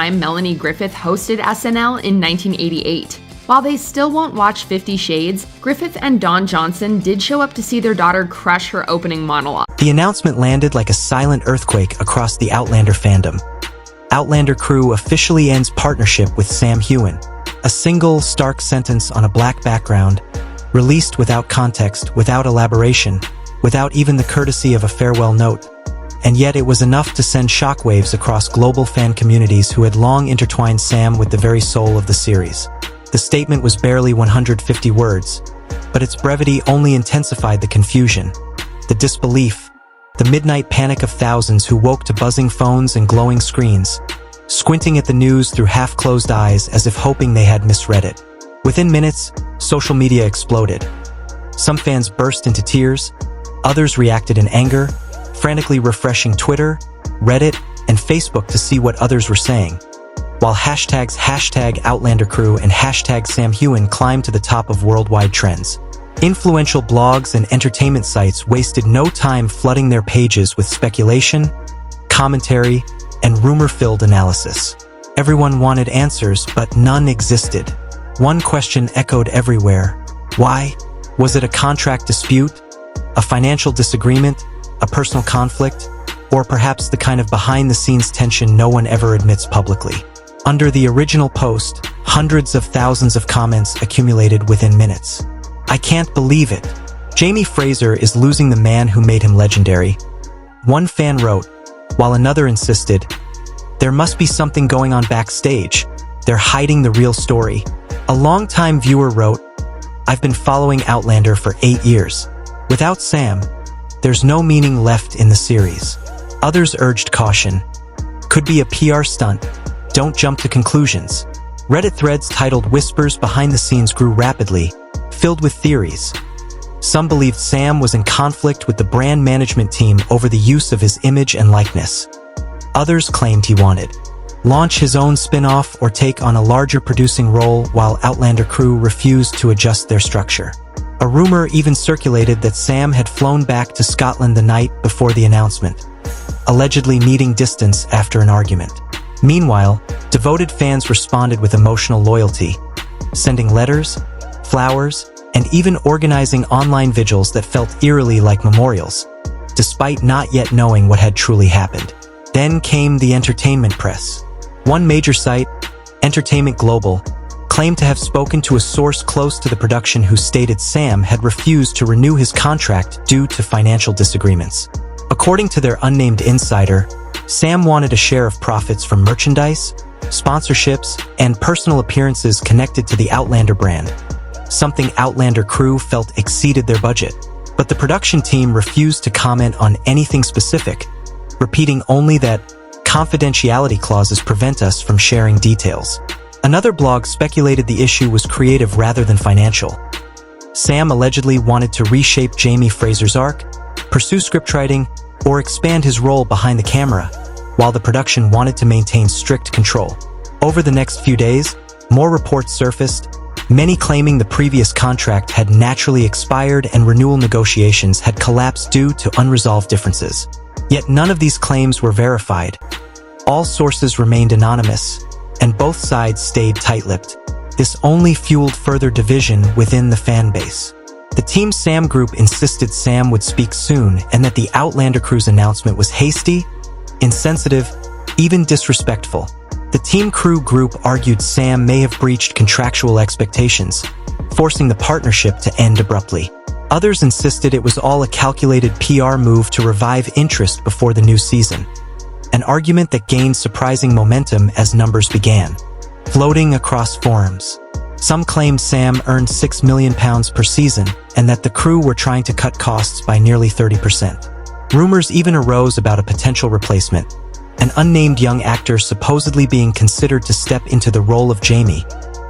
Melanie Griffith hosted SNL in 1988. While they still won't watch 50 Shades, Griffith and Don Johnson did show up to see their daughter crush her opening monologue. The announcement landed like a silent earthquake across the Outlander fandom. Outlander crew officially ends partnership with Sam Heughan. A single, stark sentence on a black background, released without context, without elaboration, without even the courtesy of a farewell note. And yet it was enough to send shockwaves across global fan communities who had long intertwined Sam with the very soul of the series. The statement was barely 150 words, but its brevity only intensified the confusion, the disbelief, the midnight panic of thousands who woke to buzzing phones and glowing screens, squinting at the news through half-closed eyes as if hoping they had misread it. Within minutes, social media exploded. Some fans burst into tears, others reacted in anger, frantically refreshing Twitter, Reddit, and Facebook to see what others were saying, while hashtags #OutlanderCrew and #SamHeughan climbed to the top of worldwide trends. Influential blogs and entertainment sites wasted no time flooding their pages with speculation, commentary, and rumor-filled analysis. Everyone wanted answers, but none existed. One question echoed everywhere. Why? Was it a contract dispute? A financial disagreement? A personal conflict? Or perhaps the kind of behind-the-scenes tension no one ever admits publicly? Under the original post, hundreds of thousands of comments accumulated within minutes. "I can't believe it. Jamie Fraser is losing the man who made him legendary." One fan wrote, while another insisted, "There must be something going on backstage. They're hiding the real story." A longtime viewer wrote, "I've been following Outlander for 8 years. Without Sam, there's no meaning left in the series." Others urged caution. "Could be a PR stunt. Don't jump to conclusions." Reddit threads titled "Whispers Behind the Scenes" grew rapidly, filled with theories. Some believed Sam was in conflict with the brand management team over the use of his image and likeness. Others claimed he wanted launch his own spin-off or take on a larger producing role, while Outlander crew refused to adjust their structure. A rumor even circulated that Sam had flown back to Scotland the night before the announcement, allegedly needing distance after an argument. Meanwhile, devoted fans responded with emotional loyalty, sending letters, flowers, and even organizing online vigils that felt eerily like memorials, despite not yet knowing what had truly happened. Then came the entertainment press. One major site, Entertainment Global, claimed to have spoken to a source close to the production who stated Sam had refused to renew his contract due to financial disagreements. According to their unnamed insider, Sam wanted a share of profits from merchandise, sponsorships, and personal appearances connected to the Outlander brand, something Outlander crew felt exceeded their budget. But the production team refused to comment on anything specific, repeating only that confidentiality clauses prevent us from sharing details. Another blog speculated the issue was creative rather than financial. Sam allegedly wanted to reshape Jamie Fraser's arc, pursue scriptwriting, or expand his role behind the camera, while the production wanted to maintain strict control. Over the next few days, more reports surfaced, many claiming the previous contract had naturally expired and renewal negotiations had collapsed due to unresolved differences. Yet none of these claims were verified. All sources remained anonymous, and both sides stayed tight-lipped. This only fueled further division within the fan base. The Team Sam group insisted Sam would speak soon and that the Outlander crew's announcement was hasty, insensitive, even disrespectful. The Team Crew group argued Sam may have breached contractual expectations, forcing the partnership to end abruptly. Others insisted it was all a calculated PR move to revive interest before the new season, an argument that gained surprising momentum as numbers began floating across forums. Some claimed Sam earned £6 million per season and that the crew were trying to cut costs by nearly 30%. Rumors even arose about a potential replacement, an unnamed young actor supposedly being considered to step into the role of Jamie,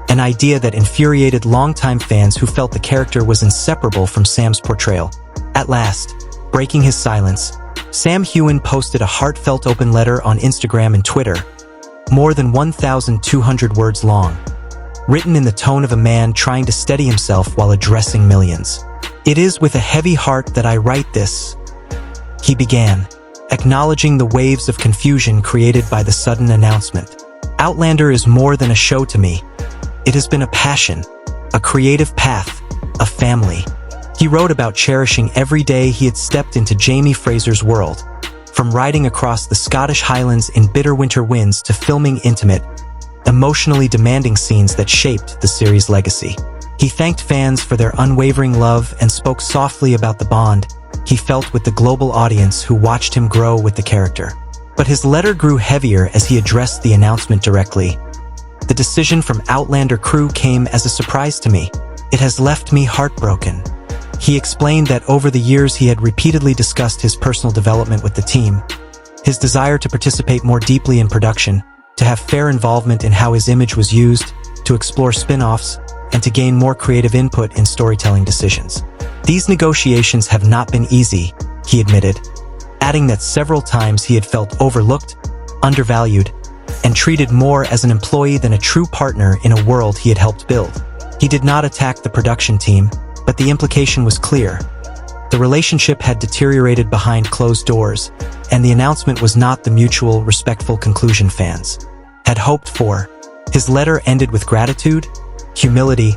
an idea that infuriated longtime fans who felt the character was inseparable from Sam's portrayal. At last, breaking his silence, Sam Heughan posted a heartfelt open letter on Instagram and Twitter, more than 1,200 words long, written in the tone of a man trying to steady himself while addressing millions. "It is with a heavy heart that I write this," he began, acknowledging the waves of confusion created by the sudden announcement. Outlander is more than a show to me. It has been a passion, a creative path, a family. He wrote about cherishing every day he had stepped into Jamie Fraser's world, from riding across the Scottish Highlands in bitter winter winds to filming intimate, emotionally demanding scenes that shaped the series' legacy. He thanked fans for their unwavering love and spoke softly about the bond he felt with the global audience who watched him grow with the character. But his letter grew heavier as he addressed the announcement directly. The decision from Outlander crew came as a surprise to me. It has left me heartbroken. He explained that over the years he had repeatedly discussed his personal development with the team, his desire to participate more deeply in production, to have fair involvement in how his image was used, to explore spin-offs, and to gain more creative input in storytelling decisions. These negotiations have not been easy, he admitted, adding that several times he had felt overlooked, undervalued, and treated more as an employee than a true partner in a world he had helped build. He did not attack the production team, but the implication was clear. The relationship had deteriorated behind closed doors, and the announcement was not the mutual, respectful conclusion fans had hoped for. His letter ended with gratitude, humility,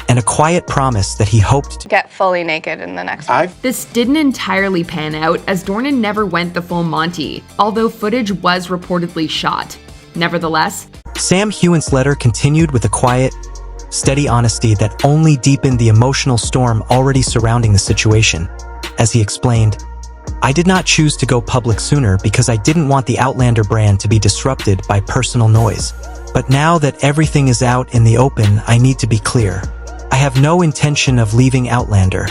and a quiet promise that he hoped to get fully naked in the next one. This didn't entirely pan out, as Dornan never went the full Monty, although footage was reportedly shot. Nevertheless, Sam Heughan's letter continued with a quiet, steady honesty that only deepened the emotional storm already surrounding the situation. As he explained, "I did not choose to go public sooner because I didn't want the Outlander brand to be disrupted by personal noise. But now that everything is out in the open, I need to be clear. I have no intention of leaving Outlander,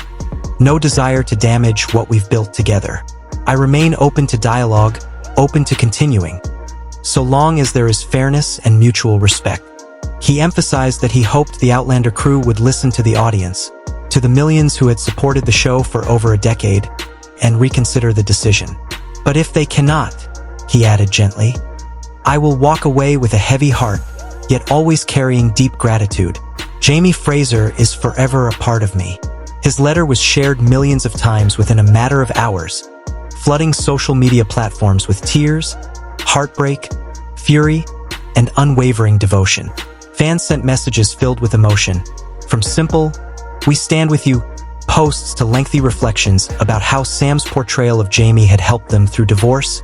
no desire to damage what we've built together. I remain open to dialogue, open to continuing, so long as there is fairness and mutual respect." He emphasized that he hoped the Outlander crew would listen to the audience, to the millions who had supported the show for over a decade, and reconsider the decision. "But if they cannot," he added gently, "I will walk away with a heavy heart, yet always carrying deep gratitude. Jamie Fraser is forever a part of me." His letter was shared millions of times within a matter of hours, flooding social media platforms with tears, heartbreak, fury, and unwavering devotion. Fans sent messages filled with emotion, from simple, "We stand with you," posts to lengthy reflections about how Sam's portrayal of Jamie had helped them through divorce,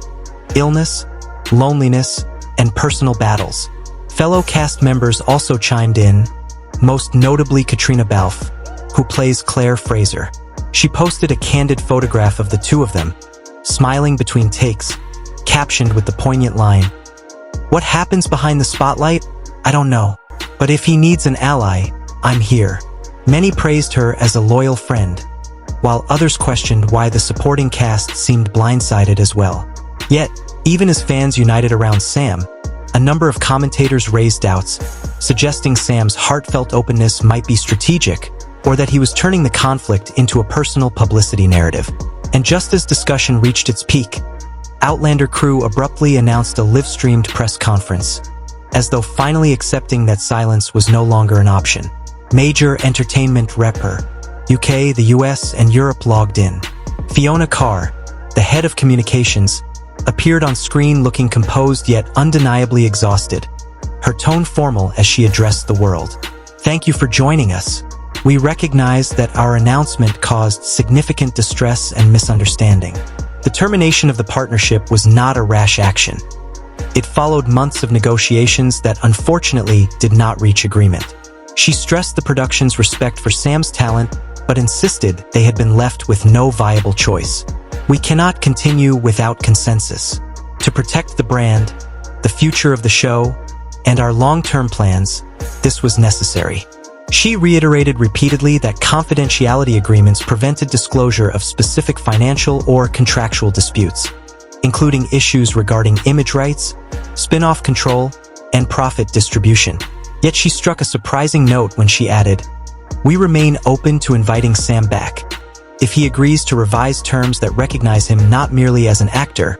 illness, loneliness, and personal battles. Fellow cast members also chimed in, most notably Katrina Balfe, who plays Claire Fraser. She posted a candid photograph of the two of them, smiling between takes, captioned with the poignant line, "What happens behind the spotlight? I don't know. But if he needs an ally, I'm here." Many praised her as a loyal friend, while others questioned why the supporting cast seemed blindsided as well. Yet, even as fans united around Sam, a number of commentators raised doubts, suggesting Sam's heartfelt openness might be strategic, or that he was turning the conflict into a personal publicity narrative. And just as discussion reached its peak, Outlander crew abruptly announced a live-streamed press conference, as though finally accepting that silence was no longer an option. Major entertainment repper, UK, the US, and Europe logged in. Fiona Carr, the head of communications, appeared on screen looking composed yet undeniably exhausted, her tone formal as she addressed the world. "Thank you for joining us. We recognize that our announcement caused significant distress and misunderstanding. The termination of the partnership was not a rash action. It followed months of negotiations that unfortunately did not reach agreement." She stressed the production's respect for Sam's talent, but insisted they had been left with no viable choice. "We cannot continue without consensus. To protect the brand, the future of the show, and our long-term plans, this was necessary." She reiterated repeatedly that confidentiality agreements prevented disclosure of specific financial or contractual disputes, including issues regarding image rights, spin-off control, and profit distribution. Yet she struck a surprising note when she added, "We remain open to inviting Sam back, if he agrees to revise terms that recognize him not merely as an actor,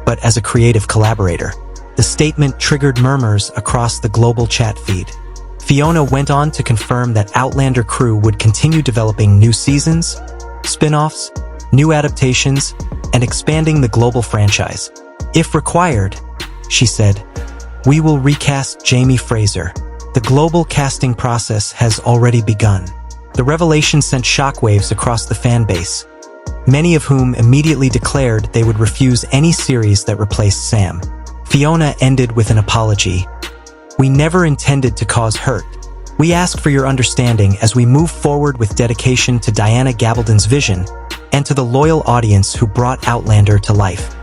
but as a creative collaborator." The statement triggered murmurs across the global chat feed. Fiona went on to confirm that Outlander crew would continue developing new seasons, spin-offs, new adaptations, and expanding the global franchise. "If required," she said, We will recast Jamie Fraser. The global casting process has already begun. The revelation sent shockwaves across the fan base, many of whom immediately declared they would refuse any series that replaced Sam. Fiona ended with an apology. "We never intended to cause hurt. We ask for your understanding as we move forward with dedication to Diana Gabaldon's vision and to the loyal audience who brought Outlander to life."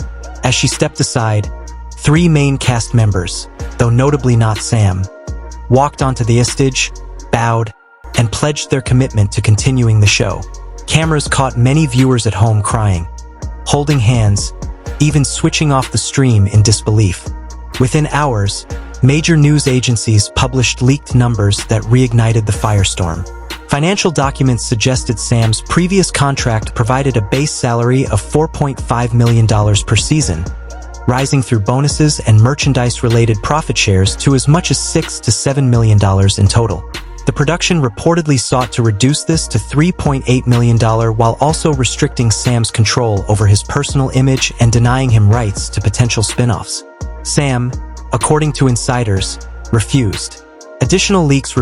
As she stepped aside, 3 main cast members, though notably not Sam, walked onto the stage, bowed, and pledged their commitment to continuing the show. Cameras caught many viewers at home crying, holding hands, even switching off the stream in disbelief. Within hours, major news agencies published leaked numbers that reignited the firestorm. Financial documents suggested Sam's previous contract provided a base salary of $4.5 million per season, rising through bonuses and merchandise-related profit shares to as much as $6 to $7 million in total. The production reportedly sought to reduce this to $3.8 million while also restricting Sam's control over his personal image and denying him rights to potential spin-offs. Sam, according to insiders, refused. Additional leaks